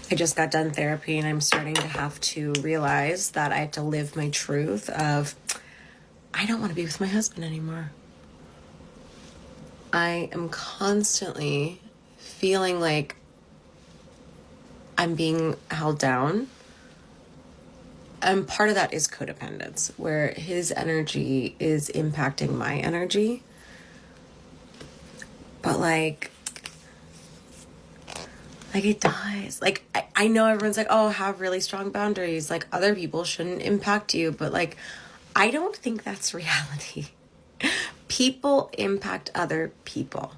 I just got done therapy and I'm starting to have to realize that I have to live my truth of I don't want to be with my husband anymore. I am constantly feeling like I'm being held down. And part of that is codependence, where his energy is impacting my energy. But like it does. Like, I know everyone's like, oh, have really strong boundaries. Like, other people shouldn't impact you. But like, I don't think that's reality. People impact other people.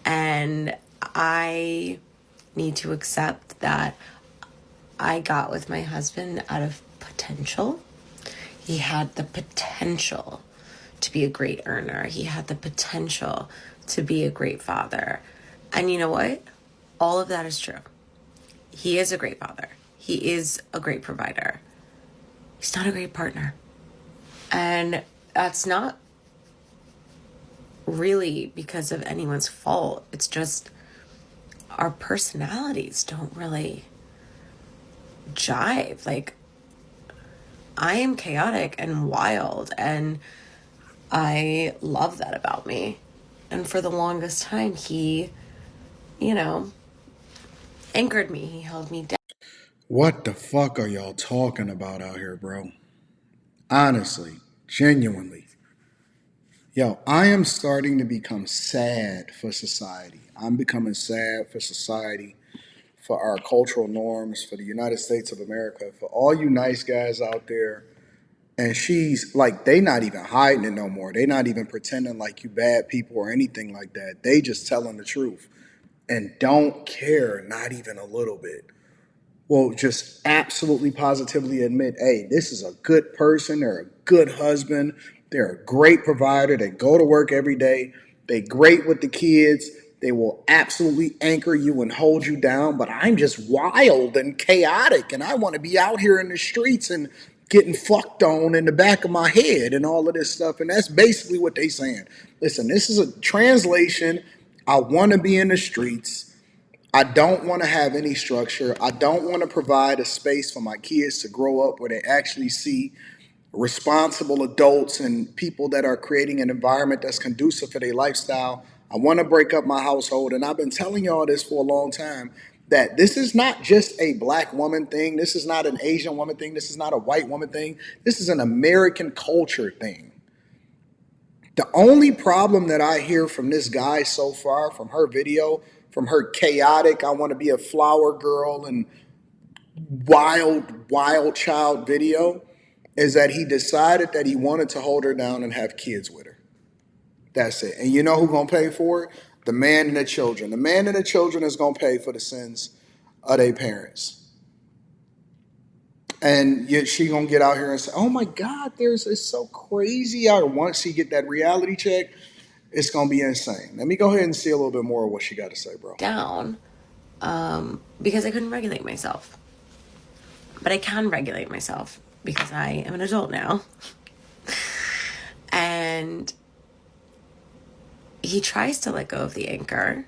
And I need to accept that I got with my husband out of potential. He had the potential to be a great earner. He had the potential to be a great father. And you know what? All of that is true. He is a great father. He is a great provider. He's not a great partner. And that's not really because of anyone's fault. It's just our personalities don't really jive. Like, I am chaotic and wild, and I love that about me. And for the longest time, he, anchored me. He held me down. What the fuck are y'all talking about out here, bro? Honestly, genuinely. Yo, I am starting to become sad for society. I'm becoming sad for society, for our cultural norms, for the United States of America, for all you nice guys out there. And she's like, they not even hiding it no more. They not even pretending like you bad people or anything like that. They just telling the truth and don't care, not even a little bit. Will just absolutely positively admit, hey, this is a good person. They're a good husband. They're a great provider. They go to work every day. They great with the kids. They will absolutely anchor you and hold you down. But I'm just wild and chaotic, and I want to be out here in the streets and getting fucked on in the back of my head and all of this stuff. And that's basically what they saying. Listen, this is a translation. I want to be in the streets. I don't want to have any structure. I don't want to provide a space for my kids to grow up where they actually see responsible adults and people that are creating an environment that's conducive for their lifestyle. I want to break up my household. And I've been telling y'all this for a long time that this is not just a black woman thing. This is not an Asian woman thing. This is not a white woman thing. This is an American culture thing. The only problem that I hear from this guy so far, from her video, from her chaotic, I want to be a flower girl and wild child video, is that he decided that he wanted to hold her down and have kids with her. That's it. And you know who's going to pay for it? The man and the children. The man and the children is going to pay for the sins of their parents. And yet she gonna get out here and say, "Oh my God, it's so crazy out here." Once she get that reality check, it's gonna be insane. Let me go ahead and see a little bit more of what she got to say, bro. Down because I couldn't regulate myself. But I can regulate myself because I am an adult now. And he tries to let go of the anchor,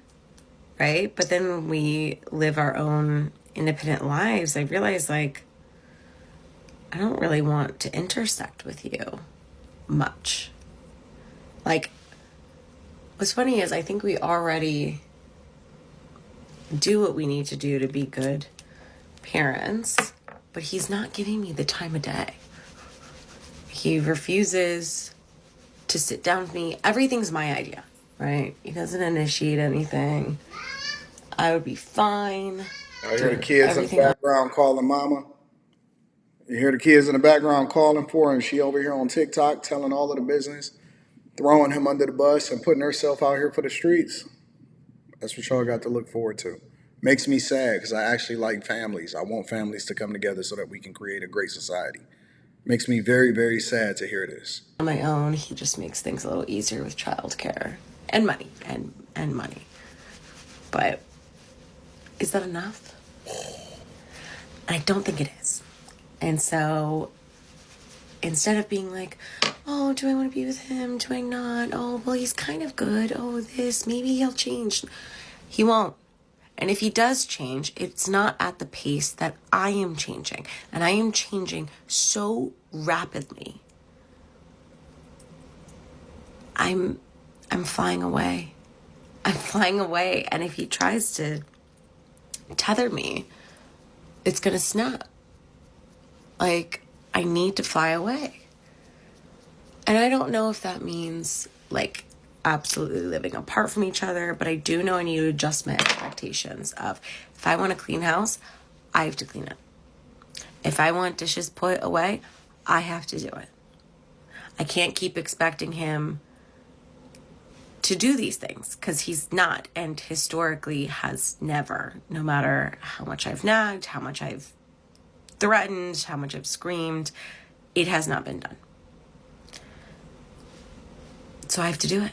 right? But then when we live our own independent lives, I realize, like, I don't really want to intersect with you much. Like, what's funny is I think we already do what we need to do to be good parents, but he's not giving me the time of day. He refuses to sit down with me. Everything's my idea, right? He doesn't initiate anything. I would be fine. I hear the kids in the background calling mama. You hear the kids in the background calling for her, and she over here on TikTok telling all of the business, throwing him under the bus and putting herself out here for the streets. That's what y'all got to look forward to. Makes me sad because I actually like families. I want families to come together so that we can create a great society. Makes me very, very sad to hear this. On my own, he just makes things a little easier with childcare and money and money. But is that enough? I don't think it is. And so instead of being like, oh, do I want to be with him? Do I not? Oh, well, he's kind of good. Oh, this, maybe he'll change. He won't. And if he does change, it's not at the pace that I am changing. And I am changing so rapidly. I'm flying away. I'm flying away. And if he tries to tether me, it's going to snap. Like, I need to fly away. And I don't know if that means like absolutely living apart from each other, but I do know I need to adjust my expectations of if I want a clean house, I have to clean it. If I want dishes put away, I have to do it. I can't keep expecting him to do these things because he's not, and historically has never, no matter how much I've nagged, how much I've threatened, how much I've screamed, it has not been done. So I have to do it.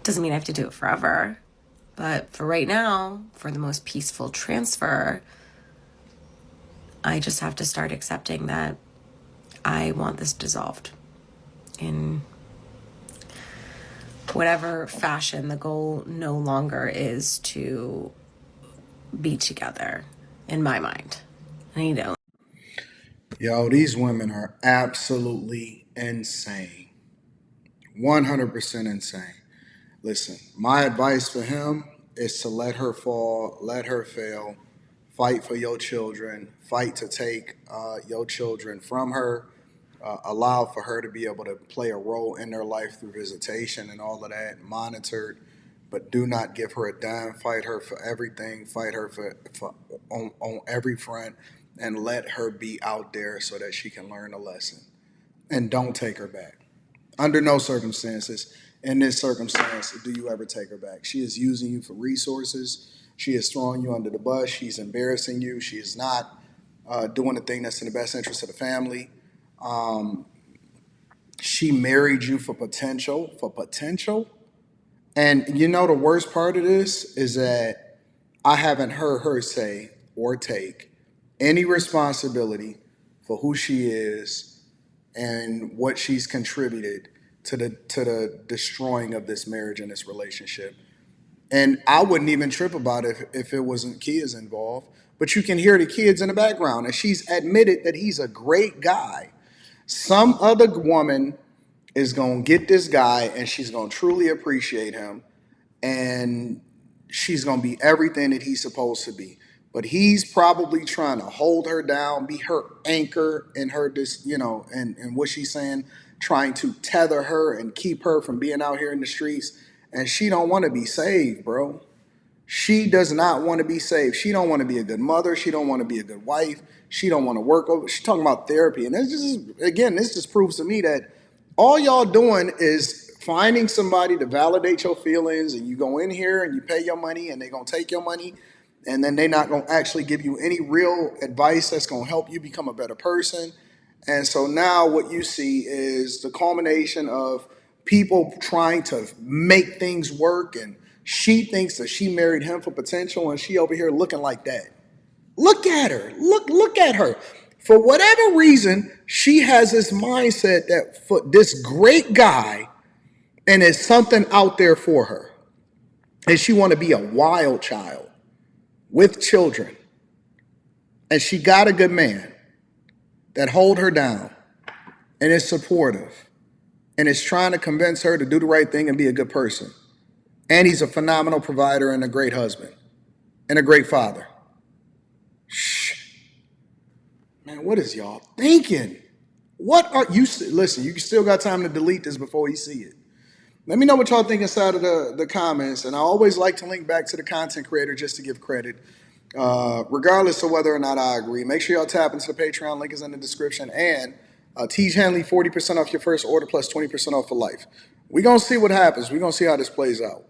Doesn't mean I have to do it forever, but for right now, for the most peaceful transfer, I just have to start accepting that I want this dissolved in whatever fashion. The goal no longer is to be together in my mind. And you know, Yo, these women are absolutely insane. 100% insane. Listen, my advice for him is to let her fall, let her fail, fight for your children, fight to take your children from her, allow for her to be able to play a role in their life through visitation and all of that, monitored, but do not give her a dime. Fight her for everything, fight her for on every front, and let her be out there so that she can learn a lesson. And don't take her back. Under no circumstances, in this circumstance, do you ever take her back. She is using you for resources. She is throwing you under the bus. She's embarrassing you. She is not doing the thing that's in the best interest of the family. Um, she married you for potential, And you know the worst part of this is that I haven't heard her say or take any responsibility for who she is and what she's contributed to the destroying of this marriage and this relationship. And I wouldn't even trip about it if it wasn't kids involved. But you can hear the kids in the background, and she's admitted that he's a great guy. Some other woman is gonna get this guy, and she's gonna truly appreciate him, and she's gonna be everything that he's supposed to be. But he's probably trying to hold her down, be her anchor in her and what she's saying, trying to tether her and keep her from being out here in the streets. And she don't want to be saved, bro. She does not want to be saved. She don't want to be a good mother. She don't want to be a good wife. She don't want to work over. She's talking about therapy, and this just proves to me that all y'all doing is finding somebody to validate your feelings, and you go in here and you pay your money, and they're gonna take your money, and then they're not gonna actually give you any real advice that's gonna help you become a better person. And so now what you see is the culmination of people trying to make things work, and she thinks that she married him for potential, and she over here looking like that. Look at her. Look at her. For whatever reason, she has this mindset that for this great guy, and there's something out there for her. And she want to be a wild child with children. And she got a good man that hold her down and is supportive and is trying to convince her to do the right thing and be a good person. And he's a phenomenal provider and a great husband and a great father. Shh. Man, what is y'all thinking? What are you? Listen, you still got time to delete this before you see it. Let me know what y'all think inside of the comments. And I always like to link back to the content creator just to give credit, regardless of whether or not I agree. Make sure y'all tap into the Patreon. Link is in the description. And Teach Hanley, 40% off your first order plus 20% off for life. We're going to see what happens. We're going to see how this plays out.